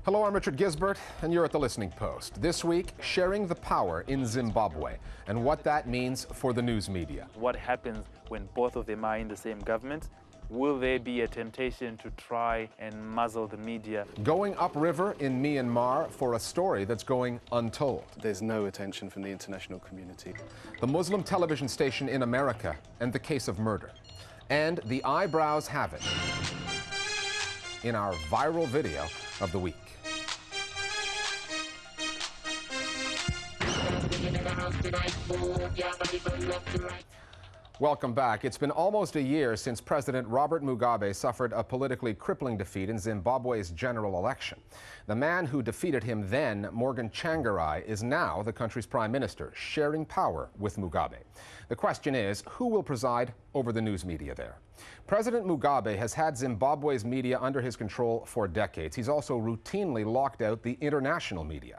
Hello, I'm Richard Gisbert, and you're at The Listening Post. This week, sharing the power in Zimbabwe and what that means for the news media. What happens when both of them are in the same government? Will there be a temptation to try and muzzle the media? Going upriver in Myanmar for a story that's going untold. There's no attention from the international community. The Muslim television station in America and the case of murder. And the eyebrows have it in our viral video of the week. Welcome back. It's been almost a year since President Robert Mugabe suffered a politically crippling defeat in Zimbabwe's general election. The man who defeated him then, Morgan Tsvangirai, is now the country's prime minister, sharing power with Mugabe. The question is, who will preside over the news media there? President Mugabe has had Zimbabwe's media under his control for decades. He's also routinely locked out the international media,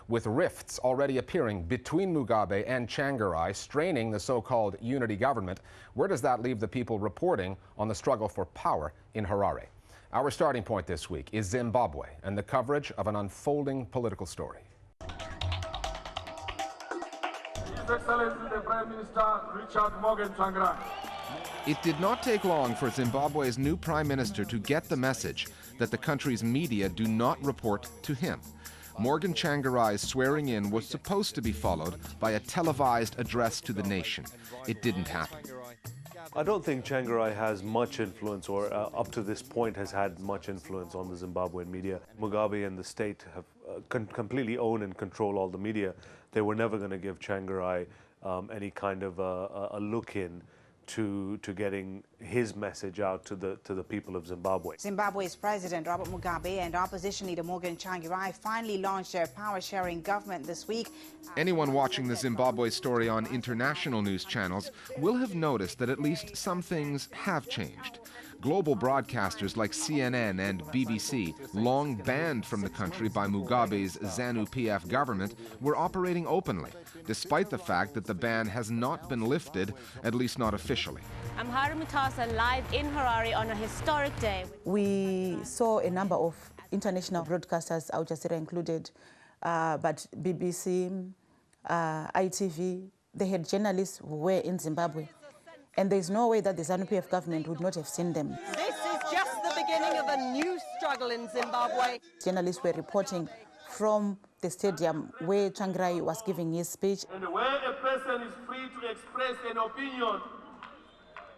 with rifts already appearing between Mugabe and Tsvangirai, straining the so-called unity government. Where does that leave the people reporting on the struggle for power in Harare? Our starting point this week is Zimbabwe and the coverage of an unfolding political story. His Excellency the Prime Minister Richard Morgan Tsvangirai. It did not take long for Zimbabwe's new prime minister to get the message that the country's media do not report to him. Morgan Tsvangirai's swearing in was supposed to be followed by a televised address to the nation. It didn't happen. I don't think Tsvangirai has much influence, or up to this point has had much influence on the Zimbabwean media. Mugabe and the state have completely own and control all the media. They were never going to give Tsvangirai any kind of a look in to getting his message out to the people of Zimbabwe. Zimbabwe's President Robert Mugabe and opposition leader Morgan Tsvangirai finally launched their power-sharing government this week. Anyone watching the Zimbabwe story on international news channels will have noticed that at least some things have changed. Global broadcasters like CNN and BBC, long banned from the country by Mugabe's ZANU-PF government, were operating openly, despite the fact that the ban has not been lifted, at least not officially. I'm Hara Mutasa, live in Harare on a historic day. We saw a number of international broadcasters, Jazeera included, but BBC, ITV, they had journalists who were in Zimbabwe. And there's no way that the ZANU-PF government would not have seen them. This is just the beginning of a new struggle in Zimbabwe. Journalists were reporting from the stadium where Tsvangirai was giving his speech. And where a person is free to express an opinion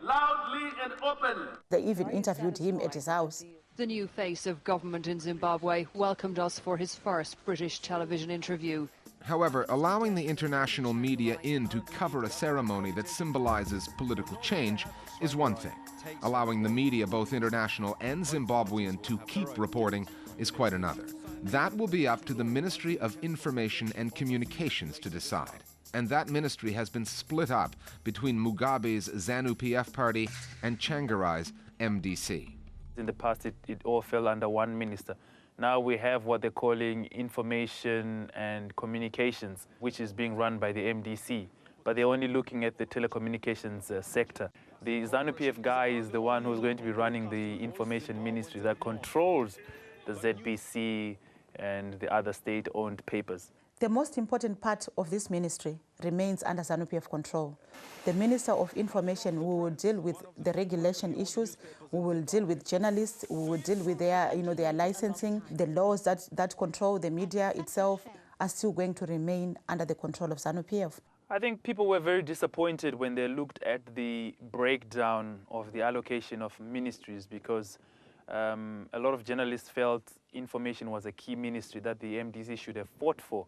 loudly and openly. They even interviewed him at his house. The new face of government in Zimbabwe welcomed us for his first British television interview. However, allowing the international media in to cover a ceremony that symbolizes political change is one thing. Allowing the media, both international and Zimbabwean, to keep reporting is quite another. That will be up to the Ministry of Information and Communications to decide. And that ministry has been split up between Mugabe's ZANU-PF party and Tsvangirai's MDC. In the past, it all fell under one minister. Now we have what they're calling information and communications, which is being run by the MDC, but they're only looking at the telecommunications sector. The ZANU-PF guy is the one who's going to be running the information ministry that controls the ZBC and the other state-owned papers. The most important part of this ministry remains under ZANU-PF control. The Minister of Information who will deal with the regulation issues, who will deal with journalists, who will deal with their, their licensing. The laws that control the media itself are still going to remain under the control of ZANU-PF. I think people were very disappointed when they looked at the breakdown of the allocation of ministries, because a lot of journalists felt information was a key ministry that the MDC should have fought for,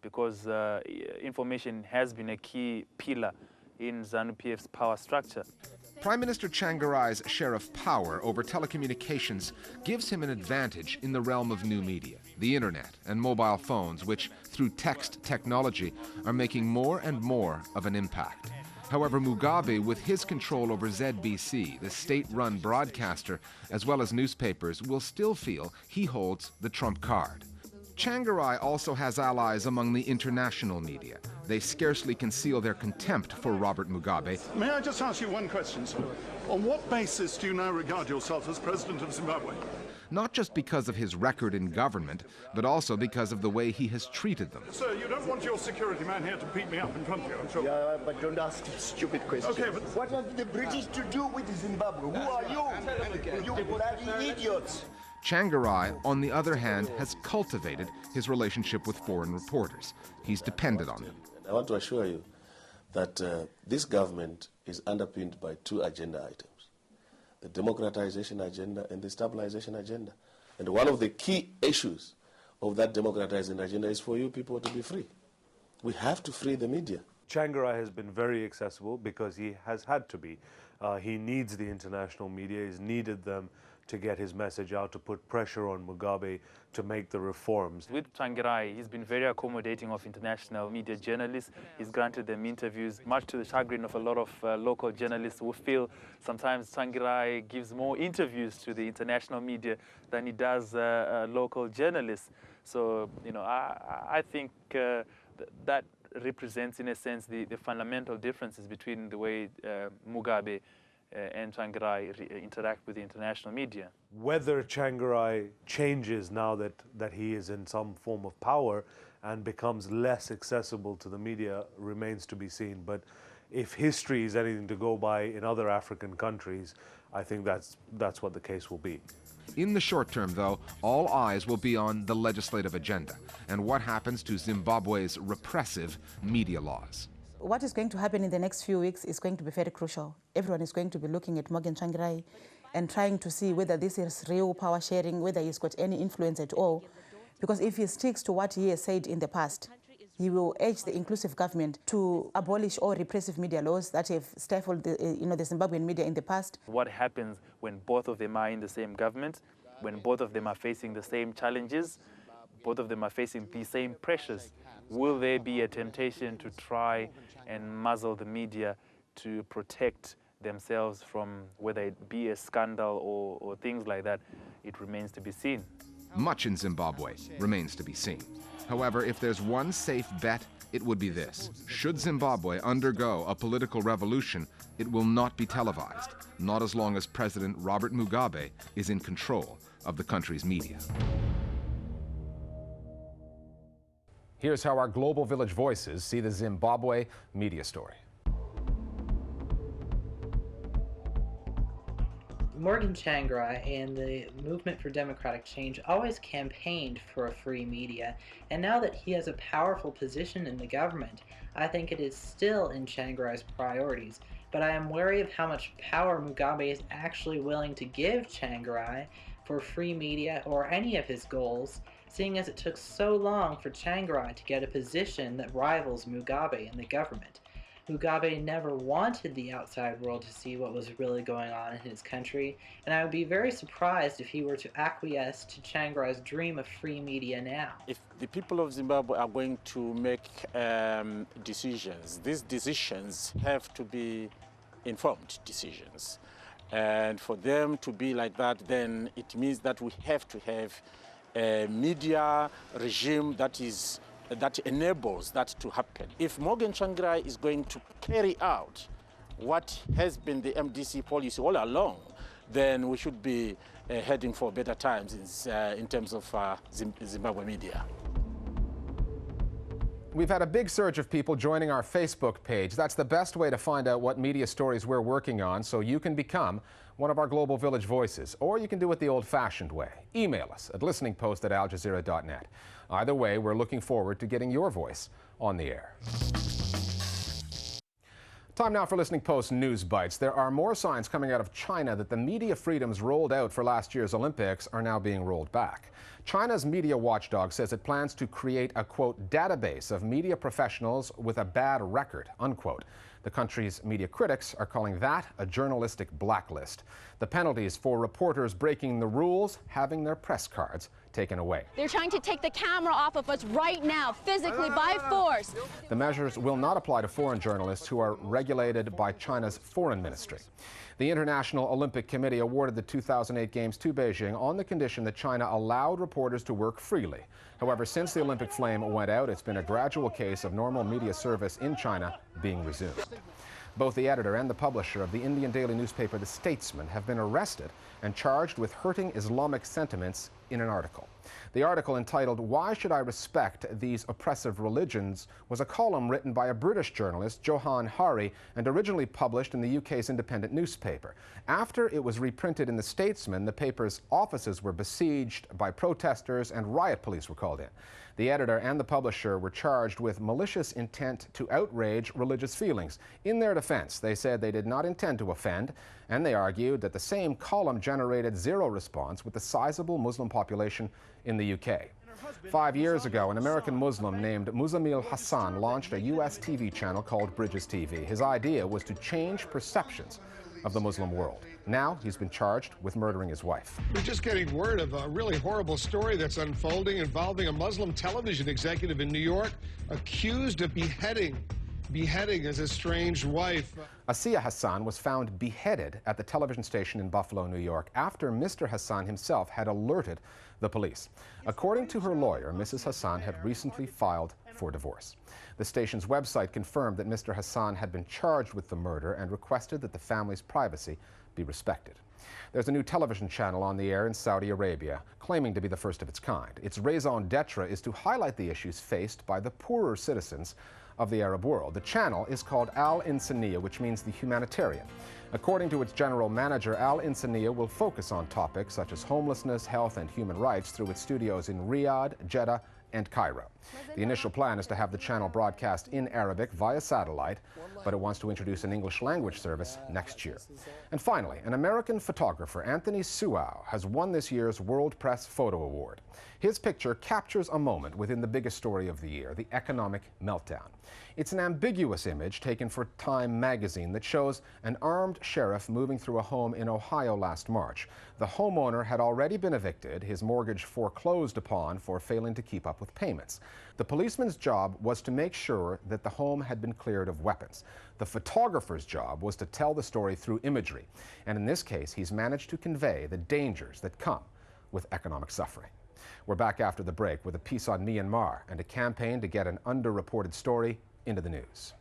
because information has been a key pillar in ZANU-PF's power structure. Prime Minister Tsvangirai's share of power over telecommunications gives him an advantage in the realm of new media, the internet and mobile phones, which, through text technology, are making more and more of an impact. However, Mugabe, with his control over ZBC, the state-run broadcaster, as well as newspapers, will still feel he holds the trump card. Tsvangirai also has allies among the international media. They scarcely conceal their contempt for Robert Mugabe. May I just ask you one question, sir? On what basis do you now regard yourself as President of Zimbabwe? not just because of his record in government, but also because of the way he has treated them. Sir, you don't want your security man here to beat me up in front of you, I'm sure. Yeah, but don't ask stupid questions. Okay, but what have the British to do with Zimbabwe? Who are you? You bloody idiots. Tsvangirai, on the other hand, has cultivated his relationship with foreign reporters. He's depended on them. I want to assure you that this government is underpinned by two agenda items: the democratization agenda and the stabilization agenda. And one of the key issues of that democratizing agenda is for you people to be free. We have to free the media. Tsvangirai has been very accessible because he has had to be. He needs the international media. He's needed them to get his message out, to put pressure on Mugabe to make the reforms. With Tsvangirai, he's been very accommodating of international media journalists. He's granted them interviews, much to the chagrin of a lot of local journalists who feel sometimes Tsvangirai gives more interviews to the international media than he does local journalists. So, you know, I think that represents, in a sense, the fundamental differences between the way Mugabe and Tsvangirai interact with the international media. Whether Tsvangirai changes now that he is in some form of power and becomes less accessible to the media remains to be seen. But if history is anything to go by in other African countries, I think that's what the case will be. In the short term, though, all eyes will be on the legislative agenda and what happens to Zimbabwe's repressive media laws. What is going to happen in the next few weeks is going to be very crucial. Everyone is going to be looking at Morgan Tsvangirai and trying to see whether this is real power sharing, whether he's got any influence at all. Because if he sticks to what he has said in the past, he will urge the inclusive government to abolish all repressive media laws that have stifled the Zimbabwean media in the past. What happens when both of them are in the same government, when both of them are facing the same challenges, both of them are facing the same pressures? Will there be a temptation to try and muzzle the media to protect themselves from whether it be a scandal or things like that? It remains to be seen. Much in Zimbabwe remains to be seen. However, if there's one safe bet, it would be this. Should Zimbabwe undergo a political revolution, it will not be televised, not as long as President Robert Mugabe is in control of the country's media. Here's how our Global Village voices see the Zimbabwe media story. Morgan Tsvangirai and the Movement for Democratic Change always campaigned for a free media, and now that he has a powerful position in the government, I think it is still in Tsvangirai's priorities. But I am wary of how much power Mugabe is actually willing to give Tsvangirai for free media or any of his goals, seeing as it took so long for Tsvangirai to get a position that rivals Mugabe in the government. Mugabe never wanted the outside world to see what was really going on in his country, and I would be very surprised if he were to acquiesce to Tsvangirai's dream of free media now. If the people of Zimbabwe are going to make decisions, these decisions have to be informed decisions. And for them to be like that, then it means that we have to have a media regime that enables that to happen. If Morgan Tsvangirai is going to carry out what has been the MDC policy all along, then we should be heading for better times in terms of Zimbabwe media. We've had a big surge of people joining our Facebook page. That's the best way to find out what media stories we're working on, so you can become one of our Global Village voices. Or you can do it the old-fashioned way. Email us at listeningpost@aljazeera.net. Either way, we're looking forward to getting your voice on the air. Time now for Listening Post News Bites. There are more signs coming out of China that the media freedoms rolled out for last year's Olympics are now being rolled back. China's media watchdog says it plans to create a, quote, database of media professionals with a bad record, unquote. The country's media critics are calling that a journalistic blacklist. The penalties for reporters breaking the rules, having their press cards taken away. They're trying to take the camera off of us right now, physically, by force. The measures will not apply to foreign journalists who are regulated by China's foreign ministry. The International Olympic Committee awarded the 2008 Games to Beijing on the condition that China allowed reporters to work freely. However, since the Olympic flame went out, it's been a gradual case of normal media service in China being resumed. Both the editor and the publisher of the Indian daily newspaper The Statesman have been arrested and charged with hurting Islamic sentiments in an article. The article, entitled "Why Should I Respect These Oppressive Religions?" was a column written by a British journalist, Johan Hari, and originally published in the UK's independent newspaper. After it was reprinted in The Statesman, the paper's offices were besieged by protesters and riot police were called in. The editor and the publisher were charged with malicious intent to outrage religious feelings. In their defense, they said they did not intend to offend, and they argued that the same column generated zero response with the sizable Muslim population in the UK. 5 years ago, an American Muslim named Muzammil Hassan launched a US TV channel called Bridges TV. His idea was to change perceptions of the Muslim world. Now he's been charged with murdering his wife. We're just getting word of a really horrible story that's unfolding involving a Muslim television executive in New York accused of beheading his estranged wife. Asiya Hassan was found beheaded at the television station in Buffalo, New York, after Mr. Hassan himself had alerted the police. According to her lawyer, Mrs. Hassan had recently filed for divorce. The station's website confirmed that Mr. Hassan had been charged with the murder and requested that the family's privacy be respected. There's a new television channel on the air in Saudi Arabia, claiming to be the first of its kind. Its raison d'etre is to highlight the issues faced by the poorer citizens of the Arab world. The channel is called Al Insaniya, which means the humanitarian. According to its general manager, Al Insaniya will focus on topics such as homelessness, health, and human rights through its studios in Riyadh, Jeddah, and Cairo. The initial plan is to have the channel broadcast in Arabic via satellite, but it wants to introduce an English language service next year. And finally, an American photographer, Anthony Suau, has won this year's World Press Photo Award. His picture captures a moment within the biggest story of the year, the economic meltdown. It's an ambiguous image taken for Time magazine that shows an armed sheriff moving through a home in Ohio last March. The homeowner had already been evicted, his mortgage foreclosed upon for failing to keep up with payments. The policeman's job was to make sure that the home had been cleared of weapons. The photographer's job was to tell the story through imagery. And in this case, he's managed to convey the dangers that come with economic suffering. We're back after the break with a piece on Myanmar and a campaign to get an underreported story into the news.